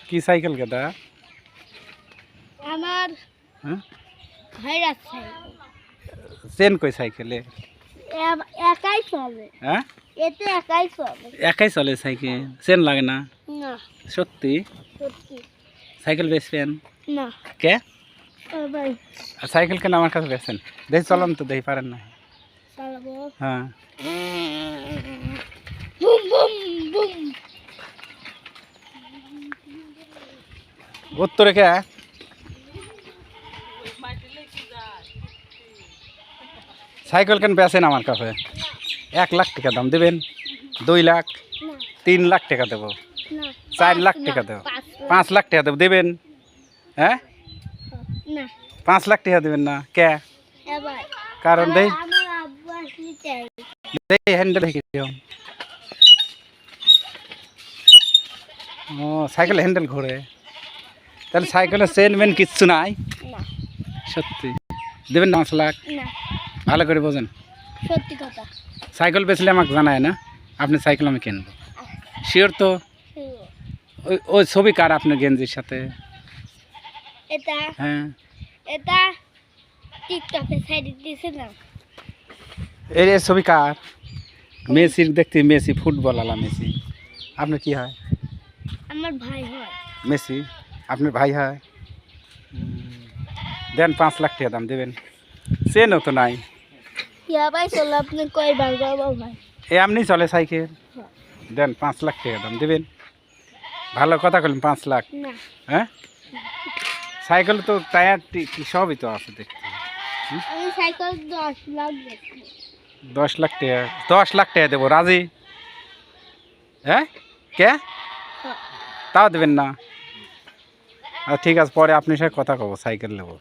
কি সাইকেল কেটা? আমার হ্যাঁ ভাইরাস সাইকেল। চেন কই সাইকেলে? একাই চলে। হ্যাঁ এতে একাই চলে। একাই চলে সাইকেল, চেন লাগে না? না সত্যি? সত্যি সাইকেল বেচবেন? না। কে? ভাই আর সাইকেল কেন আমার কাছে বেচেন? দেখি চলান তো, দেখি পারেন না? চালাবো। হ্যাঁ বুম বুম বুম। উত্তরে কে? সাইকেল কেন বেচেন আমার কাছে? 1 লাখ টাকা দাম দেবেন? 2 লাখ? না 3 লাখ টাকা দেবো? না 4 লাখ টাকা দেবো? 5 লাখ টাকা দেবো, দেবেন? হ্যাঁ না 5 লাখ টাকা দেবেন না কে? এবার কারণ দেই আমার আব্বু আসলে চাই। দেই হ্যান্ডেল দেখি দিও। ও সাইকেল হ্যান্ডেল ঘোরে, তাহলে সাইকেলের চেন মেন কিচ্ছু নাই? না সত্যি দেবেন না 5 লাখ? না ভালো করে বোঝেন। সত্যি কথা। সাইকেল বেচলে আমাকে জানায় না, আপনি সাইকেল আমি কিনবো শিওর তো? ওই ওই ছবি কার আপনার গেঞ্জির সাথে? এটা হ্যাঁ এটা টিকটকে সাইডে দিয়েছে না। এই ছবি কার? মেসির দেখতে, মেসি ফুটবল আলা মেসি। আপনার কি হয়? আমার ভাই হয়। মেসি আপনার ভাই হয়? দেন 5 লাখ টাকা দাম দেবেন? চেনও তো নাই। ইয়া ভাই চলো আপনি কয়বার বাবা ভাই। এমনি চলে সাইকেল? দেন 5 লাখ টাকা দাম দেবেন? ভালো কথা বললেন, 5 লাখ? না হ্যাঁ সাইকেল তো টায়ার সবই তো আছে দেখতে। আমি সাইকেল 10 লাখ বেচি। 10 লাখ টাকা? 10 লাখ টাকা দেবো, রাজি? হ্যাঁ কে? তাও দেবেন না? ঠিক আছে, পরে আপনার সাথে কথা কব, সাইকেল নেবো।